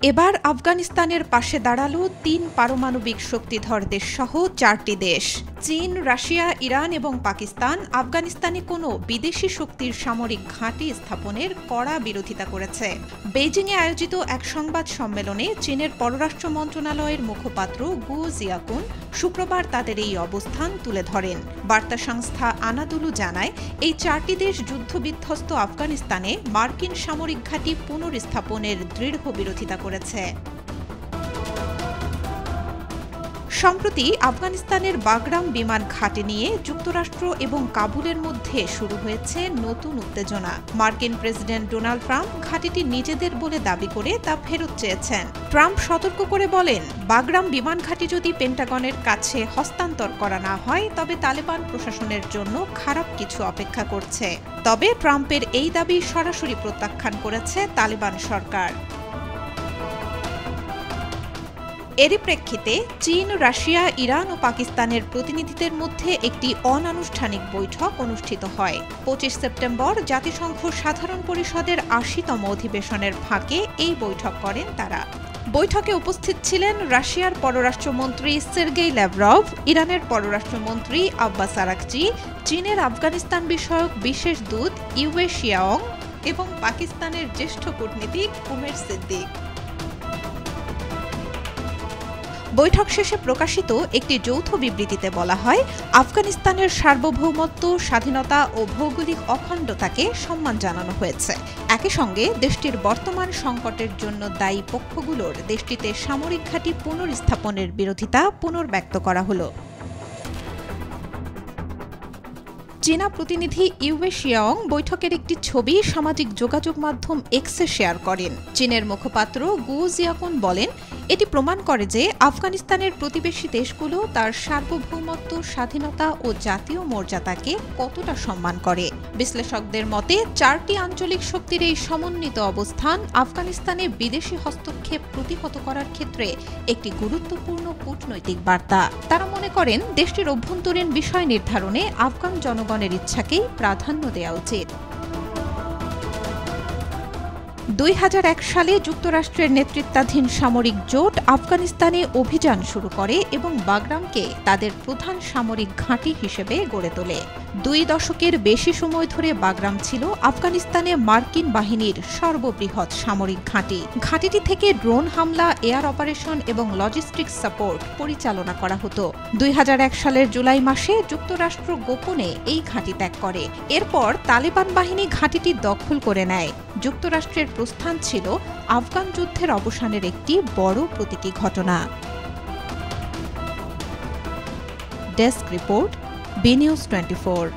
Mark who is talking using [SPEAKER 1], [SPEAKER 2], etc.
[SPEAKER 1] এবার আফগানিস্তানের পাশে দাঁড়ালো ৩ পারমাণবিক শক্তিধর দেশসহ ৪টি দেশ। চীন, রাশিয়া, ইরান এবং পাকিস্তান আফগানিস্তানে কোনো বিদেশি শক্তির সামরিক ঘাঁটি স্থাপনের কড়া বিরোধিতা করেছে। বেইজিংয়ে আয়োজিত এক সংবাদ সম্মেলনে চীনের পররাষ্ট্র মন্ত্রণালয়ের মুখপাত্র গু জিয়াকুন শুক্রবার তাদের এই অবস্থান তুলে ধরেন। বার্তা সংস্থা আনাদুলু জানায়, এই ৪টি দেশ যুদ্ধবিধ্বস্ত আফগানিস্তানে মার্কিন সামরিক ঘাঁটি পুনর্স্থাপনের দৃঢ় বিরোধিতা করেছে। সম্প্রতি আফগানিস্তানের বাগরাম বিমান ঘাঁটি নিয়ে যুক্তরাষ্ট্র এবং কাবুলের মধ্যে শুরু হয়েছে নতুন উত্তেজনা। মার্কিন প্রেসিডেন্ট ডোনাল্ড ট্রাম্প ঘাঁটিটি নিজেদের বলে দাবি করে তা ফেরত চেয়েছেন। ট্রাম্প সতর্ক করে বলেন, বাগরাম বিমান ঘাঁটি যদি পেন্টাগনের কাছে হস্তান্তর করা না হয় তবে তালেবান প্রশাসনের জন্য খারাপ কিছু অপেক্ষা করছে। তবে ট্রাম্পের এই দাবি সরাসরি প্রত্যাখ্যান করেছে তালেবান সরকার। এরই প্রেক্ষিতে চীন, রাশিয়া, ইরান ও পাকিস্তানের প্রতিনিধিদের মধ্যে একটি অনানুষ্ঠানিক বৈঠক অনুষ্ঠিত হয়। ২৫ সেপ্টেম্বর জাতিসংঘ সাধারণ পরিষদের ৮০তম অধিবেশনের ফাঁকে এই বৈঠক করেন তারা। বৈঠকে উপস্থিত ছিলেন রাশিয়ার পররাষ্ট্রমন্ত্রী সের্গেই ল্যাভরভ, ইরানের পররাষ্ট্রমন্ত্রী আব্বাস আরাকচি, চীনের আফগানিস্তান বিষয়ক বিশেষ দূত ইউয়ে শিয়াওং এবং পাকিস্তানের জ্যেষ্ঠ কূটনীতিক উমের সিদ্দিক। বৈঠক শেষে প্রকাশিত একটি যৌথ বিবৃতিতে বলা হয়, আফগানিস্তানের সার্বভৌমত্ব, স্বাধীনতা ও ভৌগোলিক অখণ্ডতাকে সম্মান জানানো হয়েছে। একই সঙ্গে দেশটির বর্তমান সংকটের জন্য দায়ী পক্ষগুলোর দেশটিতে সামরিক ঘাঁটি পুনর্স্থাপনের বিরোধিতা পুনর্ব্যক্ত করা হলো। চীনা প্রতিনিধি ইউয়ে শিয়াওং বৈঠকের একটি ছবি সামাজিক যোগাযোগ মাধ্যম এক্সে শেয়ার করেন। চীনের মুখপাত্র গু জিয়াকুন বলেন, এটি প্রমাণ করে যে আফগানিস্তানের প্রতিবেশী দেশগুলো তার সার্বভৌমত্ব, স্বাধীনতা ও জাতীয় মর্যাদাকে কতটা সম্মান করে। বিশ্লেষকদের মতে ৪টি আঞ্চলিক শক্তির এই সমন্বিত অবস্থান আফগানিস্তানে বিদেশি হস্তক্ষেপ প্রতিহত করার ক্ষেত্রে একটি গুরুত্বপূর্ণ কূটনৈতিক বার্তা। তারা মনে করেন, দেশটির অভ্যন্তরীণ বিষয় নির্ধারণে আফগান জনগণের ইচ্ছাকেই প্রাধান্য দেওয়া উচিত। ২০০১ সালে যুক্তরাষ্ট্রের নেতৃত্বাধীন সামরিক জোট আফগানিস্তানে অভিযান শুরু করে এবং বাগরামকে তাদের প্রধান সামরিক ঘাঁটি হিসেবে গড়ে তোলে। ২ দশকের বেশি সময় ধরে বাগরাম ছিল আফগানিস্তানে মার্কিন বাহিনীর সর্ববৃহৎ সামরিক ঘাঁটি। ঘাঁটিটি থেকে ড্রোন হামলা, এয়ার অপারেশন এবং লজিস্টিক্স সাপোর্ট পরিচালনা করা হতো। ২০০১ সালের জুলাই মাসে যুক্তরাষ্ট্র গোপনে এই ঘাঁটি ত্যাগ করে। এরপর তালেবান বাহিনী ঘাঁটিটি দখল করে নেয়। যুক্তরাষ্ট্রের প্রস্থান ছিল আফগান যুদ্ধের অবসানের একটি বড় প্রতীকী ঘটনা। Desk report, B news 24।